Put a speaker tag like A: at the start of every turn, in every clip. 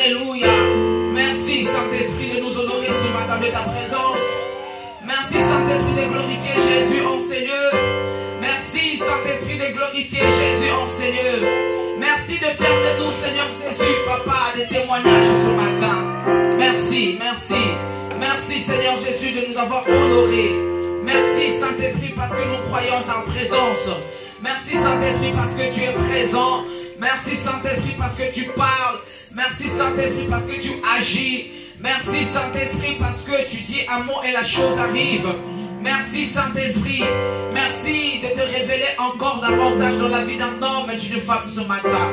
A: Alléluia. Merci Saint-Esprit de nous honorer ce matin de ta présence. Merci Saint-Esprit de glorifier Jésus en Seigneur. Merci Saint-Esprit de glorifier Jésus en Seigneur. Merci de faire de nous, Seigneur Jésus, Papa, des témoignages ce matin. Merci, merci. Merci Seigneur Jésus de nous avoir honorés. Merci Saint-Esprit parce que nous croyons en ta présence. Merci Saint-Esprit parce que tu es présent. Merci Saint-Esprit parce que tu parles. Merci Saint-Esprit parce que tu agis. Merci Saint-Esprit parce que tu dis un mot et la chose arrive. Merci Saint-Esprit. Merci de te révéler encore davantage dans la vie d'un homme et d'une femme ce matin.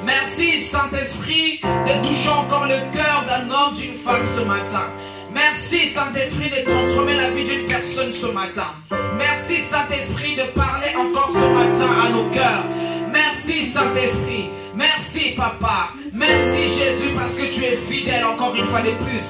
A: Merci Saint-Esprit de toucher encore le cœur d'un homme, d'une femme ce matin. Merci Saint-Esprit de transformer la vie d'une personne ce matin. Merci Saint-Esprit de parler encore ce matin à nos cœurs. Merci Saint-Esprit. Merci Papa. Merci Jésus parce que tu es fidèle encore une fois de plus.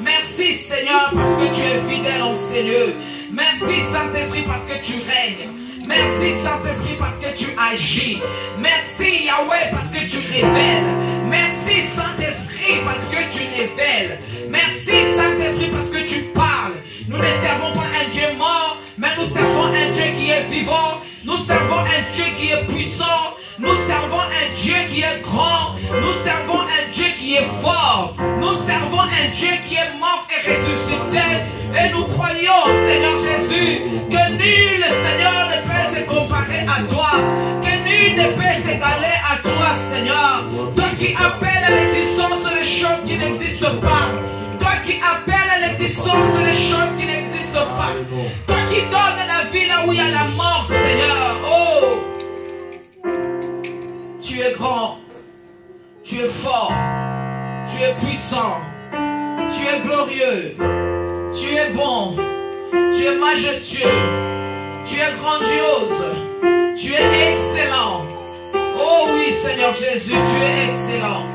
A: Merci Seigneur parce que tu es fidèle en Seigneur. Merci Saint-Esprit parce que tu règnes. Merci Saint-Esprit parce que tu agis. Merci Yahweh parce que tu révèles. Merci Saint-Esprit parce que tu révèles. Merci Saint-Esprit parce que tu parles. Nous ne servons pas un Dieu mort, mais nous servons un Dieu qui est vivant. Nous servons un Dieu qui est puissant. Nous servons un Dieu qui est grand. Nous servons un Dieu qui est fort. Nous servons un Dieu qui est mort et ressuscité. Et nous croyons, Seigneur Jésus, que nul, Seigneur, ne peut se comparer à toi. Que nul ne peut s'égaler à toi, Seigneur. Toi qui appelles à l'existence les choses qui n'existent pas. Toi qui appelles à l'existence les choses qui n'existent pas. Toi qui donnes la vie là où il y a la mort, Seigneur. Oh! Tu es grand, tu es fort, tu es puissant, tu es glorieux, tu es bon, tu es majestueux, tu es grandiose, tu es excellent. Oh oui Seigneur Jésus, tu es excellent,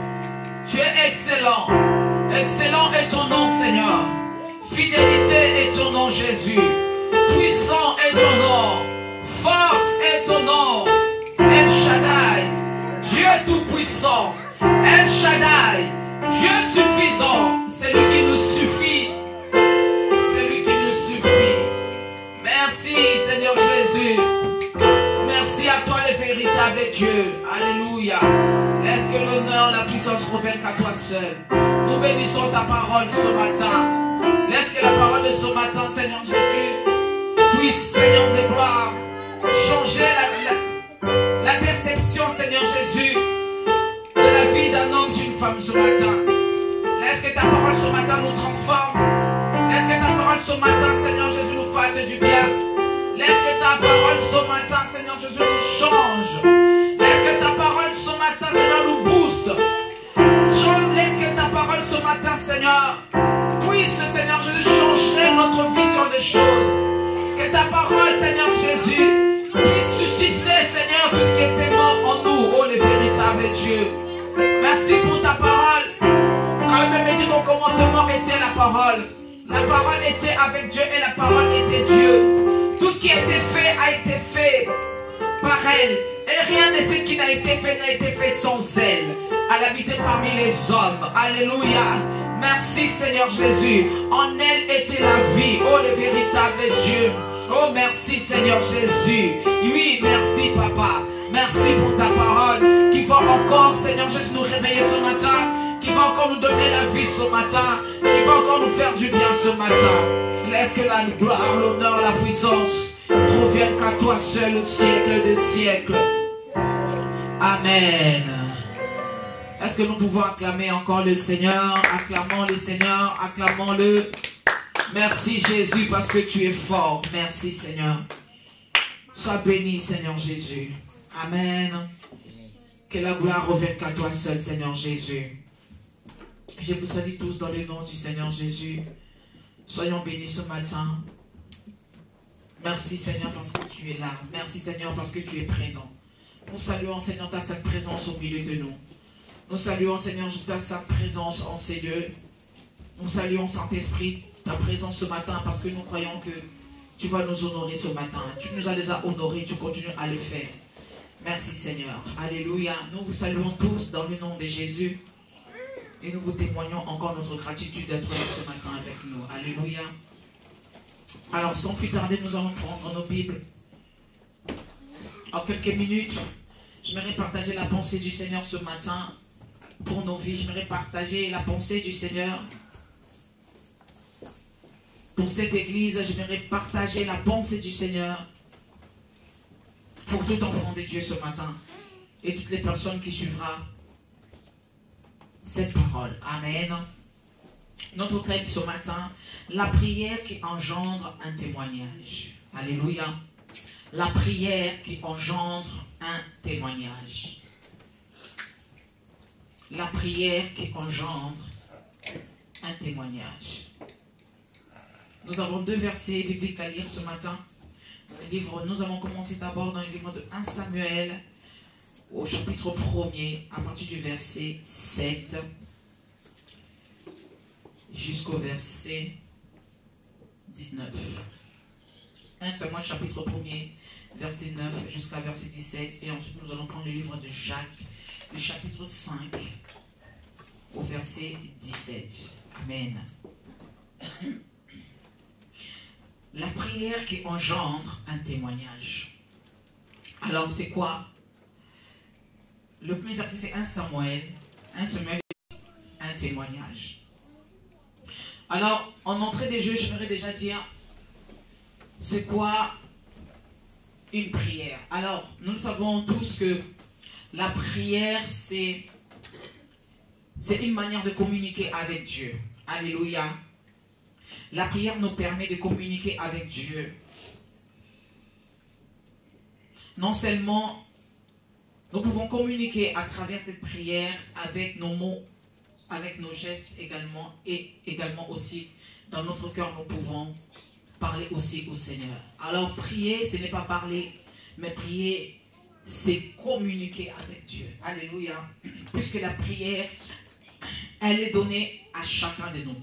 A: tu es excellent. Excellent est ton nom Seigneur, fidélité est ton nom Jésus, puissant est ton nom, force est ton nom, El Shaddai. Dieu tout-puissant, El Shaddai, Dieu suffisant, c'est lui qui nous suffit, c'est lui qui nous suffit. Merci Seigneur Jésus, merci à toi le véritable Dieu, alléluia. Laisse que l'honneur, la puissance reviennent qu'à toi seul. Nous bénissons ta parole ce matin. Laisse que la parole de ce matin, Seigneur Jésus, puisse, Seigneur de gloire, changer la perception, Seigneur Jésus, de la vie d'un homme, d'une femme ce matin. Laisse que ta parole ce matin nous transforme. Laisse que ta parole ce matin, Seigneur Jésus, nous fasse du bien. Laisse que ta parole ce matin, Seigneur Jésus, nous change. Laisse que ta parole ce matin, Seigneur, nous booste. Laisse que ta parole ce matin, Seigneur, puisse, Seigneur Jésus, changer notre vision des choses. Que ta parole, Seigneur Jésus, puisse susciter, Seigneur, tout ce qui était mort en nous, oh le véritable Dieu. Merci pour ta parole. Quand le même dit qu'au commencement était la parole. La parole était avec Dieu et la parole était Dieu. Tout ce qui a été fait a été fait par elle. Et rien de ce qui n'a été fait sans elle. Elle habitait parmi les hommes. Alléluia. Merci Seigneur Jésus. En elle était la vie. Oh le véritable Dieu. Oh merci Seigneur Jésus. Oui merci Papa. Merci pour ta parole qui va encore Seigneur Jésus nous réveiller ce matin. Qui va encore nous donner la vie ce matin. Qui va encore nous faire du bien ce matin. Laisse que la gloire, l'honneur, la puissance reviennent qu'à toi seul au siècle des siècles. Amen. Est-ce que nous pouvons acclamer encore le Seigneur? Acclamons le Seigneur, acclamons-le. Merci Jésus parce que tu es fort. Merci Seigneur. Sois béni Seigneur Jésus. Amen. Que la gloire revienne qu'à toi seul Seigneur Jésus. Je vous salue tous dans le nom du Seigneur Jésus. Soyons bénis ce matin. Merci Seigneur parce que tu es là. Merci Seigneur parce que tu es présent. Nous saluons Seigneur ta sainte présence au milieu de nous. Nous saluons Seigneur ta sainte présence en ces lieux. Nous saluons Saint-Esprit ta présence ce matin parce que nous croyons que tu vas nous honorer ce matin. Tu nous as déjà honorés, tu continues à le faire. Merci Seigneur. Alléluia. Nous vous saluons tous dans le nom de Jésus. Et nous vous témoignons encore notre gratitude d'être là ce matin avec nous. Alléluia. Alors, sans plus tarder, nous allons prendre nos Bibles. En quelques minutes, j'aimerais partager la pensée du Seigneur ce matin pour nos vies. J'aimerais partager la pensée du Seigneur pour cette église. J'aimerais partager la pensée du Seigneur pour tout enfant de Dieu ce matin et toutes les personnes qui suivront cette parole. Amen. Notre thème ce matin, la prière qui engendre un témoignage. Alléluia. La prière qui engendre un témoignage. La prière qui engendre un témoignage. Nous avons 2 versets bibliques à lire ce matin. Dans le livre, nous allons commencer d'abord dans le livre de 1 Samuel, au chapitre 1er, à partir du verset 7 jusqu'au verset 19. 1 Samuel, chapitre 1er, verset 9 jusqu'à verset 17. Et ensuite, nous allons prendre le livre de Jacques, le chapitre 5, au verset 17. Amen. La prière qui engendre un témoignage. Alors, c'est quoi? Le premier verset, c'est 1 Samuel. 1 Samuel, un témoignage. Alors, en entrée des jeux, j'aimerais déjà dire, c'est quoi une prière? Alors, nous savons tous que la prière, c'est une manière de communiquer avec Dieu. Alléluia. La prière nous permet de communiquer avec Dieu. Non seulement nous pouvons communiquer à travers cette prière avec nos mots, avec nos gestes également, et également aussi dans notre cœur nous pouvons parler aussi au Seigneur. Alors prier, ce n'est pas parler, mais prier, c'est communiquer avec Dieu. Alléluia. Puisque la prière, elle est donnée à chacun de nous.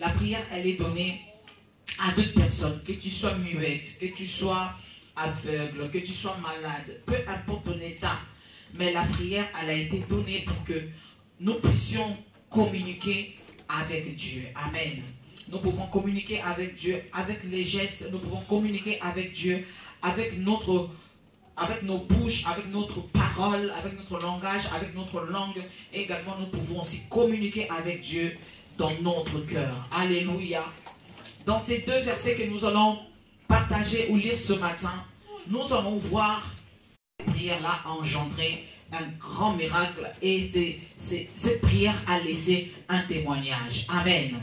A: La prière, elle est donnée à d'autres personnes, que tu sois muette, que tu sois aveugle, que tu sois malade, peu importe ton état. Mais la prière, elle a été donnée pour que nous puissions communiquer avec Dieu. Amen. Nous pouvons communiquer avec Dieu, avec les gestes, nous pouvons communiquer avec Dieu, avec nos bouches, avec notre parole, avec notre langage, avec notre langue. Et également, nous pouvons aussi communiquer avec Dieu dans notre cœur. Alléluia. Dans ces 2 versets que nous allons partager ou lire ce matin, nous allons voir cette prière-là a engendré un grand miracle et cette prière a laissé un témoignage. Amen.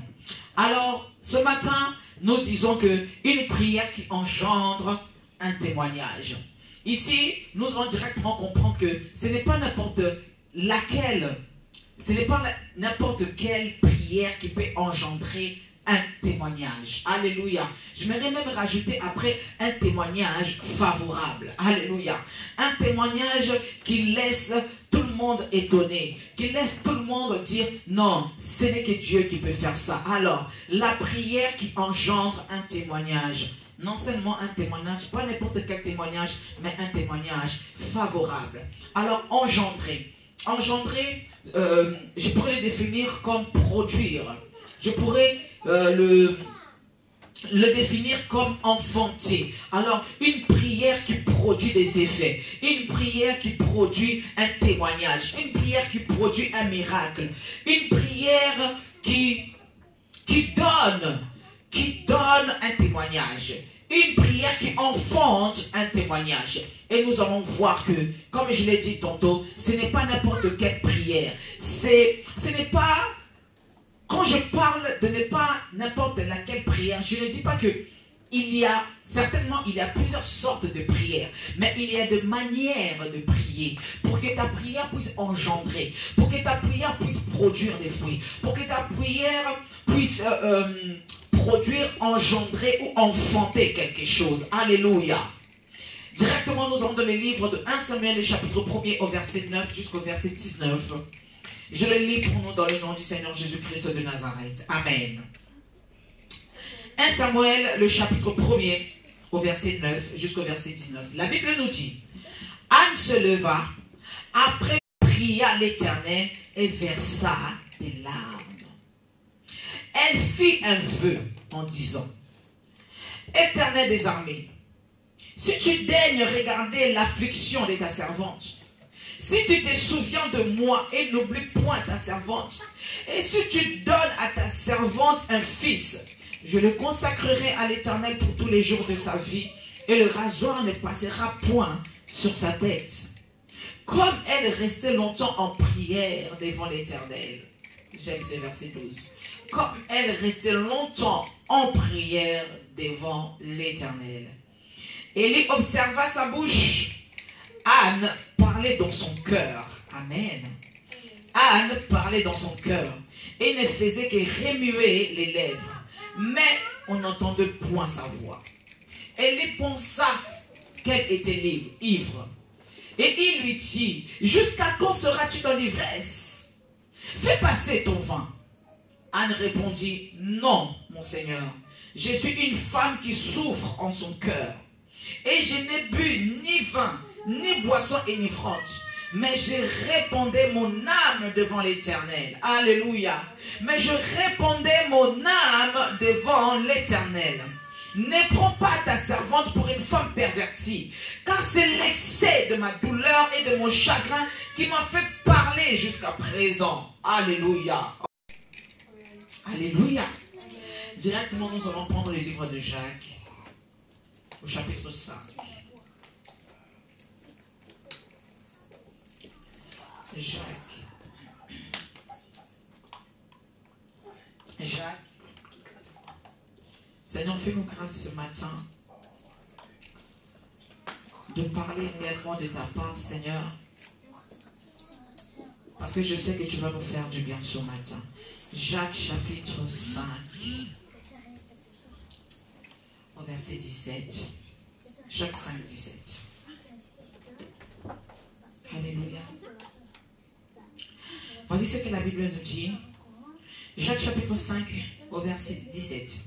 A: Alors, ce matin, nous disons qu'une prière qui engendre un témoignage. Ici, nous allons directement comprendre que ce n'est pas n'importe laquelle, ce n'est pas n'importe quelle prière qui peut engendrer un témoignage. Alléluia. J'aimerais même rajouter après un témoignage favorable. Alléluia. Un témoignage qui laisse tout le monde étonné, qui laisse tout le monde dire non, ce n'est que Dieu qui peut faire ça. Alors, la prière qui engendre un témoignage. Non seulement un témoignage, pas n'importe quel témoignage, mais un témoignage favorable. Alors, engendrer. Engendrer, je pourrais le définir comme produire. Je pourrais le définir comme enfanter. Alors, une prière qui produit des effets. Une prière qui produit un témoignage. Une prière qui produit un miracle. Une prière qui donne un témoignage. Une prière qui enfante un témoignage. Et nous allons voir que, comme je l'ai dit tantôt, ce n'est pas n'importe quelle prière. Ce n'est pas... Quand je parle de ne pas n'importe laquelle prière, je ne dis pas que il y a plusieurs sortes de prières, mais il y a des manières de prier pour que ta prière puisse engendrer, pour que ta prière puisse produire des fruits, pour que ta prière puisse produire, engendrer ou enfanter quelque chose. Alléluia. Directement, nous allons dans le livre de 1 Samuel, le chapitre 1er au verset 9 jusqu'au verset 19. Je le lis pour nous dans le nom du Seigneur Jésus-Christ de Nazareth. Amen. 1 Samuel, le chapitre 1er, au verset 9 jusqu'au verset 19. La Bible nous dit, Anne se leva après pria l'Éternel et versa des larmes. Elle fit un vœu en disant, Éternel des armées, si tu daignes regarder l'affliction de ta servante, si tu te souviens de moi et n'oublie point ta servante, et si tu donnes à ta servante un fils, je le consacrerai à l'Éternel pour tous les jours de sa vie, et le rasoir ne passera point sur sa tête. Comme elle restait longtemps en prière devant l'Éternel. J'aime ce verset 12. Comme elle restait longtemps en prière devant l'Éternel. Élie observa sa bouche. Anne parlait dans son cœur. Amen. Anne parlait dans son cœur et ne faisait que remuer les lèvres. Mais on n'entendait point sa voix. Élie pensa qu'elle était ivre. Et il lui dit, jusqu'à quand seras-tu dans l'ivresse? Fais passer ton vin. Anne répondit, non, mon Seigneur. Je suis une femme qui souffre en son cœur. Et je n'ai bu ni vin, ni boisson enivrante. Mais je répandais mon âme devant l'Éternel. Alléluia. Mais je répandais mon âme devant l'Éternel. Ne prends pas ta servante pour une femme pervertie, car c'est l'excès de ma douleur et de mon chagrin qui m'a fait parler jusqu'à présent. Alléluia. Alléluia. Directement, nous allons prendre le livre de Jacques, au chapitre 5. Jacques. Seigneur, fais-nous grâce ce matin de parler également de ta part, Seigneur, parce que je sais que tu vas nous faire du bien ce matin. Jacques chapitre 5, au verset 17. Jacques 5, 17. Alléluia. Voici ce que la Bible nous dit. Jacques chapitre 5, au verset 17.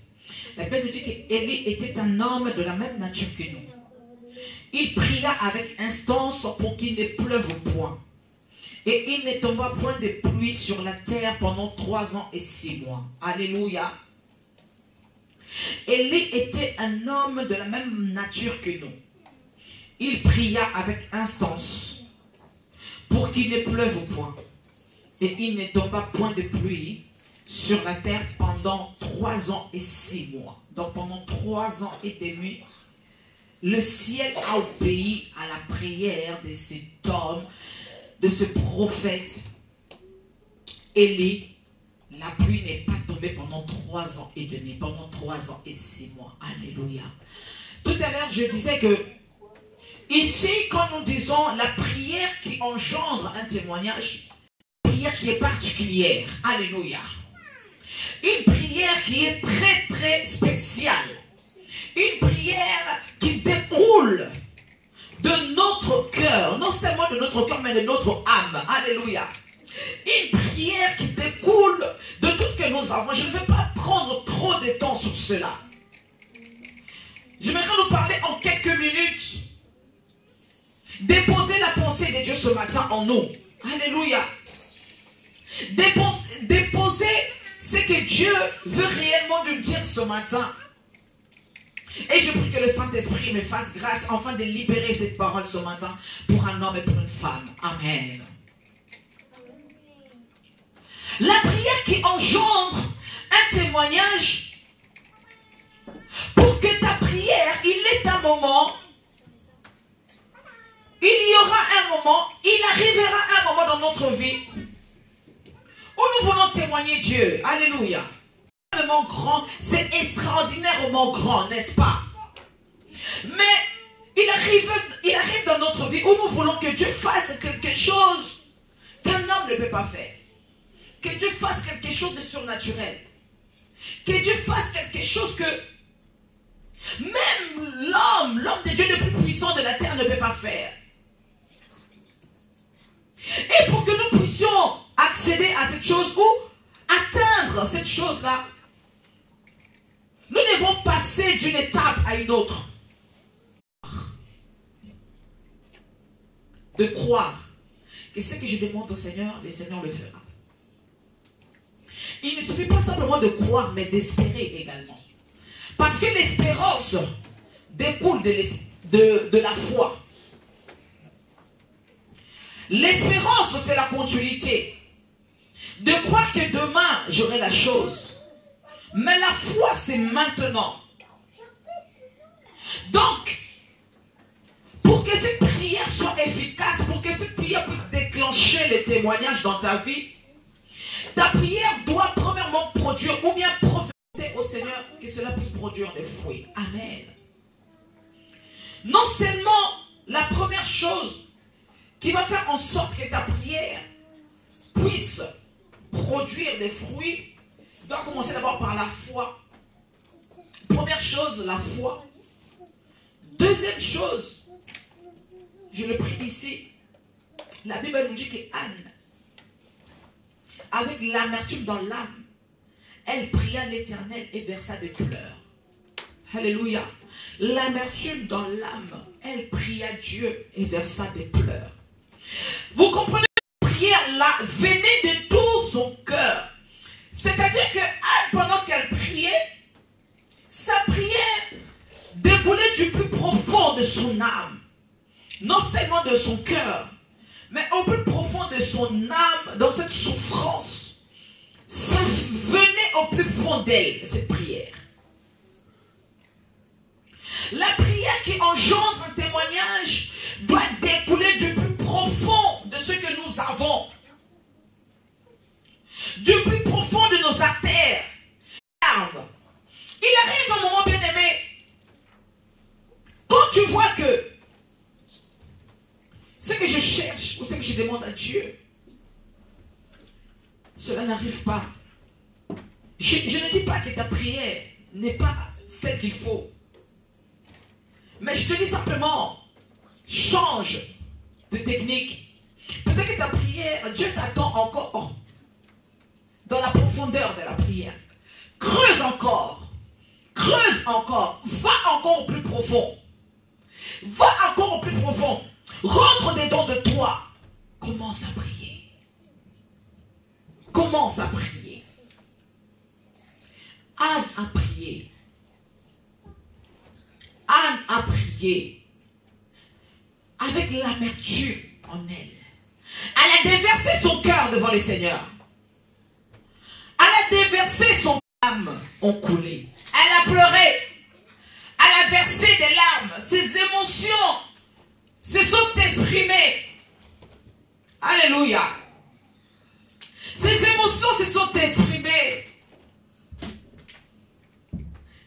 A: La Bible nous dit qu'Élie était un homme de la même nature que nous. Il pria avec instance pour qu'il ne pleuve point. Et il ne tomba point de pluie sur la terre pendant 3 ans et 6 mois. Alléluia. Élie était un homme de la même nature que nous. Il pria avec instance pour qu'il ne pleuve point. Et il ne tomba point de pluie sur la terre pendant 3 ans et 6 mois. Donc pendant 3 ans et demi, le ciel a obéi à la prière de cet homme, de ce prophète Élie. La pluie n'est pas tombée pendant 3 ans et demi, pendant 3 ans et 6 mois. Alléluia. Tout à l'heure, je disais que ici, quand nous disons la prière qui engendre un témoignage, une prière qui est particulière. Alléluia. Une prière qui est très très spéciale. Une prière qui découle de notre cœur. Non seulement de notre cœur, mais de notre âme. Alléluia. Une prière qui découle de tout ce que nous avons. Je ne vais pas prendre trop de temps sur cela. J'aimerais nous parler en quelques minutes. Déposer la pensée de Dieu ce matin en nous. Alléluia. Déposer ce que Dieu veut réellement nous dire ce matin. Et je prie que le Saint-Esprit me fasse grâce afin de libérer cette parole ce matin pour un homme et pour une femme. Amen. La prière qui engendre un témoignage, pour que ta prière, il est un moment, il y aura un moment, il arrivera un moment dans notre vie où nous voulons témoigner Dieu. Alléluia. C'est extraordinairement grand, n'est-ce pas? Mais il arrive dans notre vie où nous voulons que Dieu fasse quelque chose qu'un homme ne peut pas faire. Que Dieu fasse quelque chose de surnaturel. Que Dieu fasse quelque chose que même l'homme de Dieu le plus puissant de la terre ne peut pas faire. Et pour que nous puissions accéder à cette chose ou atteindre cette chose-là, nous devons passer d'une étape à une autre. De croire que ce que je demande au Seigneur, le Seigneur le fera. Il ne suffit pas simplement de croire, mais d'espérer également. Parce que l'espérance découle de la foi. L'espérance, c'est la continuité. De croire que demain, j'aurai la chose. Mais la foi, c'est maintenant. Donc, pour que cette prière soit efficace, pour que cette prière puisse déclencher les témoignages dans ta vie, ta prière doit premièrement produire ou bien profiter au Seigneur que cela puisse produire des fruits. Amen. Non seulement la première chose qui va faire en sorte que ta prière puisse produire des fruits doit commencer d'abord par la foi. Première chose, la foi. Deuxième chose, je le prie ici, la Bible nous dit qu'Anne, avec l'amertume dans l'âme, elle pria l'Éternel et versa des pleurs. Alléluia. L'amertume dans l'âme, elle pria Dieu et versa des pleurs. Vous comprenez, la prière là venait de tout son cœur. C'est-à-dire que Anne, pendant qu'elle priait, sa prière découlait du plus profond de son âme. Non seulement de son cœur, mais au plus profond de son âme, dans cette souffrance. Ça venait au plus fond d'elle, cette prière. La prière qui engendre un témoignage doit découler du plus profond de ce que nous avons. Du plus profond de nos artères. Il arrive un moment, bien aimé, quand tu vois que ce que je cherche ou ce que je demande à Dieu, cela n'arrive pas. Je ne dis pas que ta prière n'est pas celle qu'il faut. Mais je te dis simplement, change de technique. Peut-être que ta prière, Dieu t'attend encore dans la profondeur de la prière. Creuse encore. Creuse encore. Va encore au plus profond. Va encore au plus profond. Rentre dedans de toi. Commence à prier. Commence à prier. Anne a prié. Anne a prié avec l'amertume en elle. Elle a déversé son cœur devant le Seigneur. Elle a déversé son âme ont coulé. Elle a pleuré. Elle a versé des larmes. Ses émotions se sont exprimées. Alléluia. Ses émotions se sont exprimées.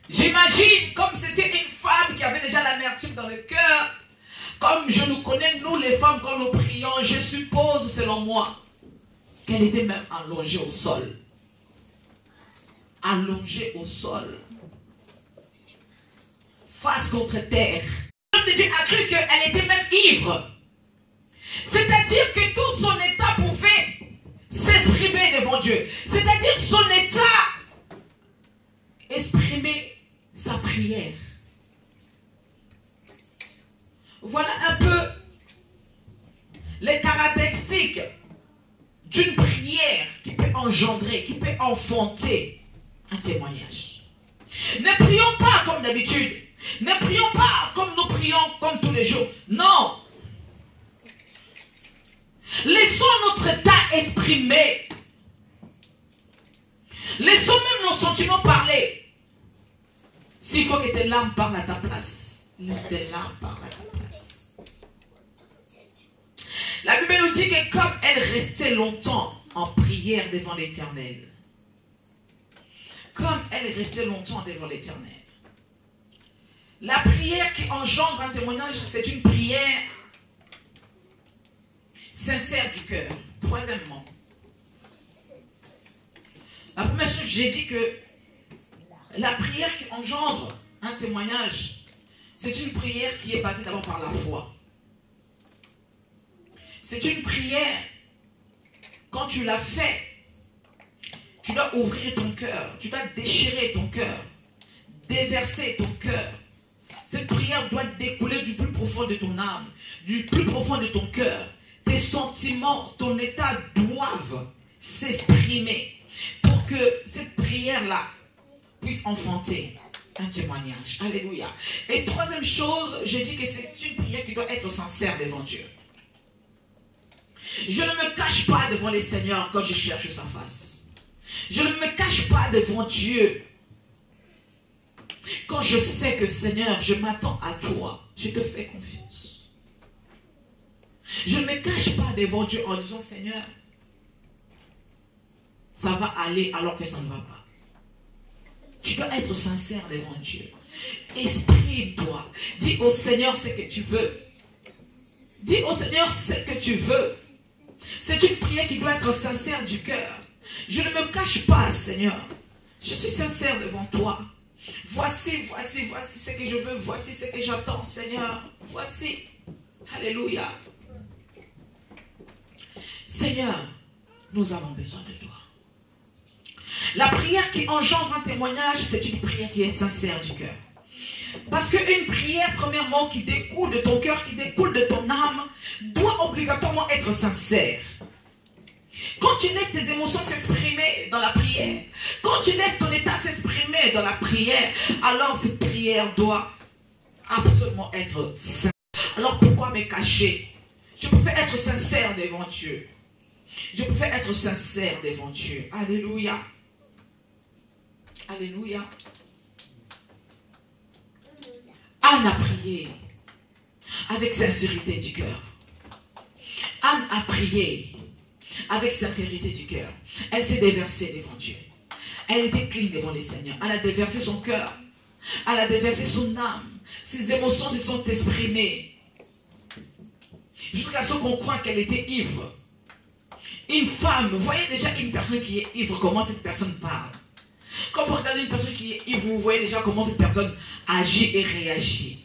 A: J'imagine comme c'était une femme qui avait déjà l'amertume dans le cœur. Comme je nous connais, nous les femmes, quand nous prions, je suppose, selon moi, qu'elle était même allongée au sol. Allongée au sol. Face contre terre. L'homme de Dieu a cru qu'elle était même ivre. C'est-à-dire que tout son état pouvait s'exprimer devant Dieu. C'est-à-dire son état exprimer sa prière. Voilà un peu les caractéristiques d'une prière qui peut engendrer, qui peut enfanter un témoignage. Ne prions pas comme d'habitude. Ne prions pas comme nous prions comme tous les jours. Non. Laissons notre état exprimer. Laissons même nos sentiments parler. S'il faut que tes larmes parlent à ta place, laisse tes larmes parler à ta place. La Bible nous dit que comme elle restait longtemps en prière devant l'Éternel, comme elle restait longtemps devant l'Éternel, la prière qui engendre un témoignage, c'est une prière sincère du cœur. Troisièmement, la première chose, j'ai dit que la prière qui engendre un témoignage, c'est une prière qui est basée d'abord par la foi. C'est une prière, quand tu l'as fait, tu dois ouvrir ton cœur, tu dois déchirer ton cœur, déverser ton cœur. Cette prière doit découler du plus profond de ton âme, du plus profond de ton cœur. tes sentiments, ton état doivent s'exprimer pour que cette prière-là puisse enfanter un témoignage. Alléluia. Et troisième chose, je dis que c'est une prière qui doit être sincère devant Dieu. Je ne me cache pas devant les seigneurs quand je cherche sa face. Je ne me cache pas devant Dieu quand je sais que Seigneur, je m'attends à toi. Je te fais confiance. Je ne me cache pas devant Dieu en disant Seigneur, ça va aller alors que ça ne va pas. Tu dois être sincère devant Dieu. Exprime-toi. Dis au Seigneur ce que tu veux. Dis au Seigneur ce que tu veux. C'est une prière qui doit être sincère du cœur. Je ne me cache pas, Seigneur. Je suis sincère devant toi. Voici ce que je veux. Voici ce que j'attends, Seigneur. Voici. Alléluia. Seigneur, nous avons besoin de toi. La prière qui engendre un témoignage, c'est une prière qui est sincère du cœur. Parce qu'une prière, premièrement, qui découle de ton cœur, qui découle de ton âme, doit obligatoirement être sincère. Quand tu laisses tes émotions s'exprimer dans la prière, quand tu laisses ton état s'exprimer dans la prière, alors cette prière doit absolument être sincère. Alors pourquoi me cacher? Je préfère être sincère devant Dieu. Je préfère être sincère devant Dieu. Alléluia. Alléluia. Anne a prié avec sincérité du cœur. Anne a prié avec sincérité du cœur. Elle s'est déversée devant Dieu. Elle était clean devant les seigneurs. Elle a déversé son cœur. Elle a déversé son âme. Ses émotions se sont exprimées. Jusqu'à ce qu'on croit qu'elle était ivre. Une femme, vous voyez déjà une personne qui est ivre, comment cette personne parle. Quand vous regardez une personne qui est ivre, vous voyez déjà comment cette personne agit et réagit.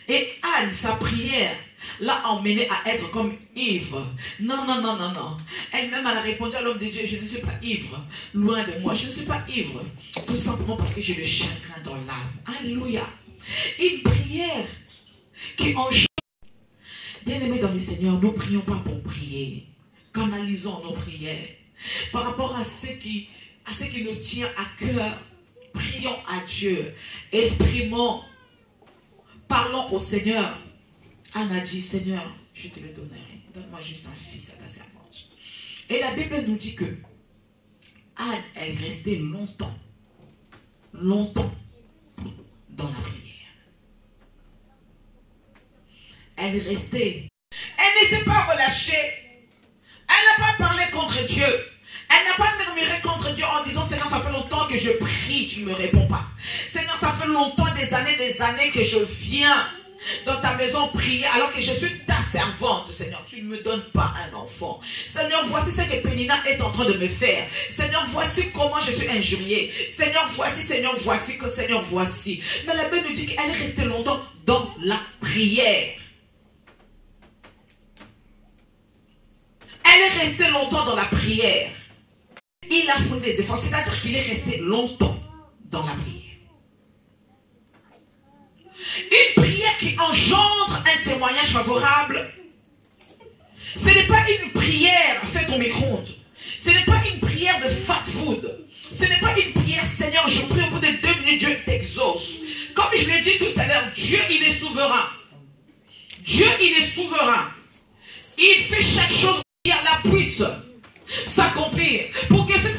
A: Et Anne, sa prière, l'a emmenée à être comme ivre. Non, non, non, non, non. Elle-même, elle a répondu à l'homme de Dieu, je ne suis pas ivre. Loin de moi, je ne suis pas ivre. Tout simplement parce que j'ai le chagrin dans l'âme. Alléluia. Une prière qui engendre. Bien-aimés dans le Seigneur, nous ne prions pas pour prier. Canalisons nos prières. Par rapport à ce qui nous tient à cœur, prions à Dieu. Exprimons. Parlons au Seigneur. Anne a dit, Seigneur, je te le donnerai. Donne-moi juste un fils à ta servante. Et la Bible nous dit que Anne, elle restait longtemps dans la prière. Elle restait. Elle ne s'est pas relâchée. Elle n'a pas parlé contre Dieu. Elle n'a pas murmuré contre Dieu en disant, Seigneur, ça fait longtemps que je prie, tu ne me réponds pas. Seigneur, ça fait longtemps, des années que je viens dans ta maison prier alors que je suis ta servante. Seigneur, tu ne me donnes pas un enfant. Seigneur, voici ce que Pénina est en train de me faire. Seigneur, voici comment je suis injuriée. Seigneur, voici, Seigneur, voici que Seigneur, voici. Mais la Bible nous dit qu'elle est restée longtemps dans la prière. Elle est restée longtemps dans la prière. Il a fait des efforts, c'est-à-dire qu'il est resté longtemps dans la prière. Une prière qui engendre un témoignage favorable, ce n'est pas une prière faite au micro-ondes. Ce n'est pas une prière de fast food. Ce n'est pas une prière, Seigneur, je prie au bout de 2 minutes, Dieu t'exauce. Comme je l'ai dit tout à l'heure, Dieu, il est souverain. Dieu, il est souverain. Il fait chaque chose pour que la puisse s'accomplir, pour que cette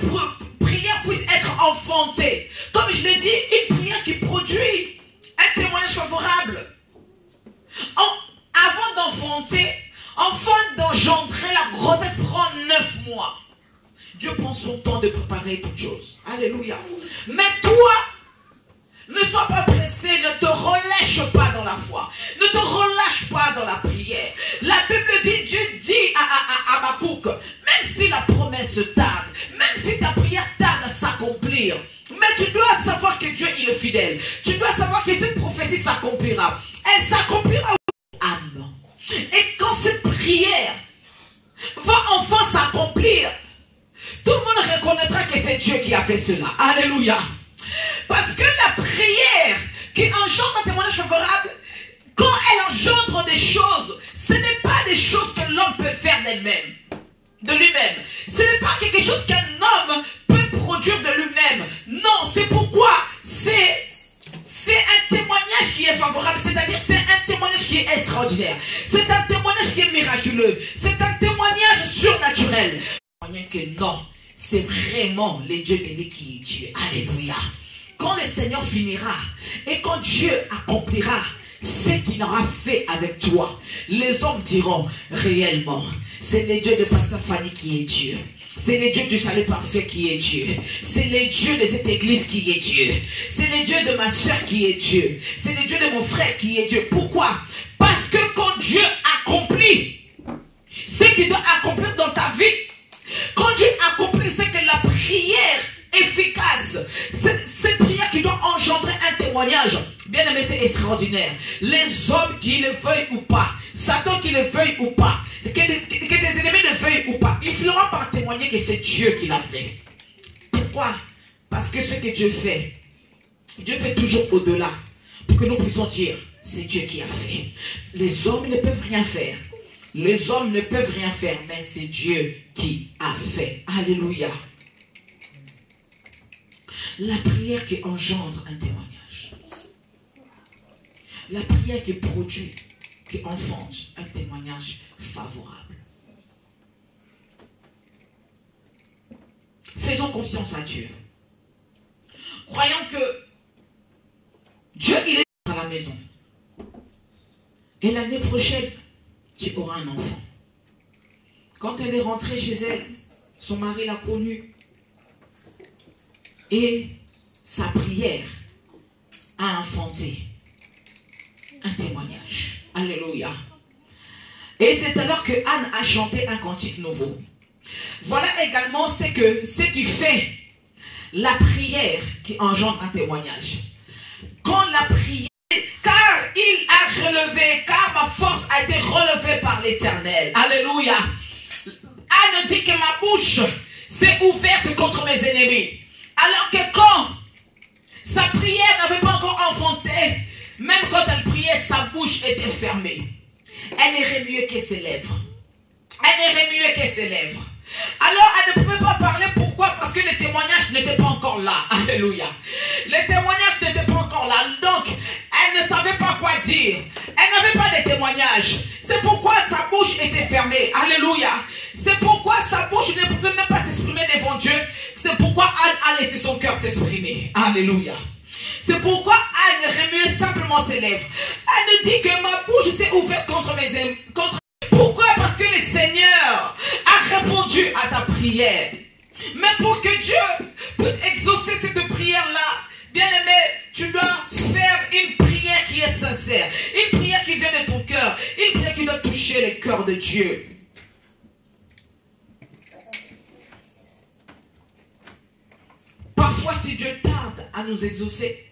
A: prière puisse être enfantée. Comme je l'ai dit, une prière qui produit un témoignage favorable. Avant d'enfanter, d'engendrer la grossesse prend 9 mois. Dieu prend son temps de préparer toutes choses. Alléluia. Mais toi, ne sois pas pressé, ne te relâche pas dans la foi. Ne te relâche pas dans la prière. La Bible dit, Dieu dit à Habakkuk, même si la promesse tarde, même si ta prière tarde à s'accomplir, mais tu dois savoir que Dieu il est fidèle. Tu dois savoir que cette prophétie s'accomplira. Elle s'accomplira au âme. Et quand cette prière va enfin s'accomplir, tout le monde reconnaîtra que c'est Dieu qui a fait cela. Alléluia. Parce que la prière qui engendre un témoignage favorable, quand elle engendre des choses, ce n'est pas des choses que l'homme peut faire d'elle-même, de lui-même. Ce n'est pas quelque chose qu'un homme peut produire de lui-même. Non, c'est pourquoi c'est un témoignage qui est favorable, c'est-à-dire c'est un témoignage qui est extraordinaire. C'est un témoignage qui est miraculeux. C'est un témoignage surnaturel. Que non, c'est vraiment les dieux bénis qui est Dieu. Alléluia. Quand le Seigneur finira et quand Dieu accomplira ce qu'il aura fait avec toi, les hommes diront réellement, c'est le Dieu de Pasteur Fanny qui est Dieu. C'est le Dieu du salut parfait qui est Dieu. C'est le Dieu de cette église qui est Dieu. C'est le Dieu de ma soeur qui est Dieu. C'est le Dieu de mon frère qui est Dieu. Pourquoi? Parce que quand Dieu accomplit ce qu'il doit accomplir dans ta vie, quand Dieu accomplit ce que la prière efficace, cette prière qui doit engendrer un témoignage, bien aimé, c'est extraordinaire. Les hommes qui le veuillent ou pas, Satan qui le veuille ou pas, que tes ennemis le veuillent ou pas, ils finiront par témoigner que c'est Dieu qui l'a fait. Pourquoi? Parce que ce que Dieu fait toujours au-delà, pour que nous puissions dire, c'est Dieu qui a fait. Les hommes ne peuvent rien faire. Les hommes ne peuvent rien faire, mais c'est Dieu qui a fait. Alléluia. La prière qui engendre un témoignage. La prière qui produit, qui enfante un témoignage favorable. Faisons confiance à Dieu. Croyons que Dieu, il est à la maison. Et l'année prochaine, tu auras un enfant. Quand elle est rentrée chez elle, son mari l'a connue. Et sa prière a enfanté un témoignage. Alléluia. Et c'est alors que Anne a chanté un cantique nouveau. Voilà également ce qui fait la prière qui engendre un témoignage. Quand la prière, car il a relevé, car ma force a été relevée par l'Éternel. Alléluia. Anne dit que ma bouche s'est ouverte contre mes ennemis. Alors que quand sa prière n'avait pas encore enfanté, même quand elle priait, sa bouche était fermée. Elle n'irait mieux que ses lèvres. Elle n'irait mieux que ses lèvres. Alors elle ne pouvait pas parler. Pourquoi? Parce que les témoignages n'étaient pas encore là. Alléluia. Les témoignages n'étaient pas encore là. Donc elle ne savait pas quoi dire. Elle n'avait pas de témoignages. C'est pourquoi sa bouche était fermée. Alléluia. C'est pourquoi sa bouche ne pouvait même pas s'exprimer devant Dieu. C'est pourquoi Anne a laissé son cœur s'exprimer. Alléluia. C'est pourquoi Anne remuait simplement ses lèvres. Anne dit que ma bouche s'est ouverte contre mes ennemis. Pourquoi? Parce que le Seigneur a répondu à ta prière. Mais pour que Dieu puisse exaucer cette prière-là, bien aimé, tu dois faire une prière qui est sincère. Une prière qui vient de ton cœur. Une prière qui doit toucher le cœur de Dieu. Parfois, si Dieu tarde à nous exaucer,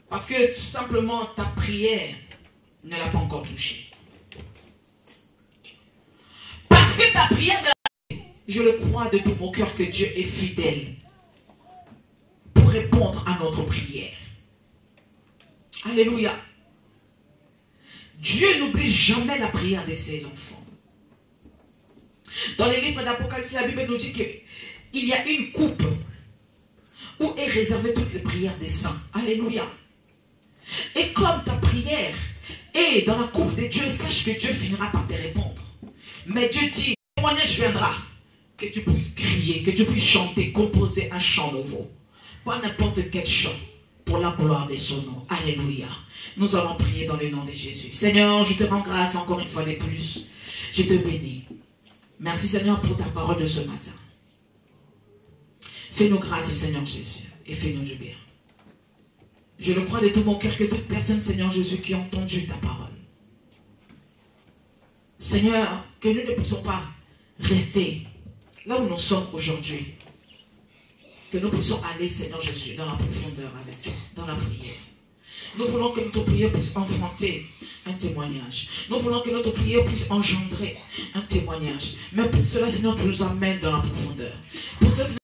A: parce que tout simplement ta prière ne l'a pas encore touché. Parce que ta prière, je le crois de tout mon cœur que Dieu est fidèle pour répondre à notre prière. Alléluia. Dieu n'oublie jamais la prière de ses enfants. Dans les livres d'Apocalypse, la Bible nous dit qu'il y a une coupe où est réservée toutes les prières des saints. Alléluia. Et comme ta prière est dans la coupe de Dieu, sache que Dieu finira par te répondre. Mais Dieu dit, le témoignage viendra, que tu puisses crier, que tu puisses chanter, composer un chant nouveau. Pas n'importe quel chant, pour la gloire de son nom. Alléluia. Nous allons prier dans le nom de Jésus. Seigneur, je te rends grâce encore une fois de plus. Je te bénis. Merci Seigneur pour ta parole de ce matin. Fais-nous grâce Seigneur Jésus et fais-nous du bien. Je le crois de tout mon cœur que toute personne Seigneur Jésus qui a entendu ta parole, Seigneur, que nous ne puissions pas rester là où nous sommes aujourd'hui. Que nous puissions aller, Seigneur Jésus, dans la profondeur avec toi, dans la prière. Nous voulons que notre prière puisse enfanter un témoignage. Nous voulons que notre prière puisse engendrer un témoignage. Mais pour cela, Seigneur, tu nous amènes dans la profondeur. Pour cela,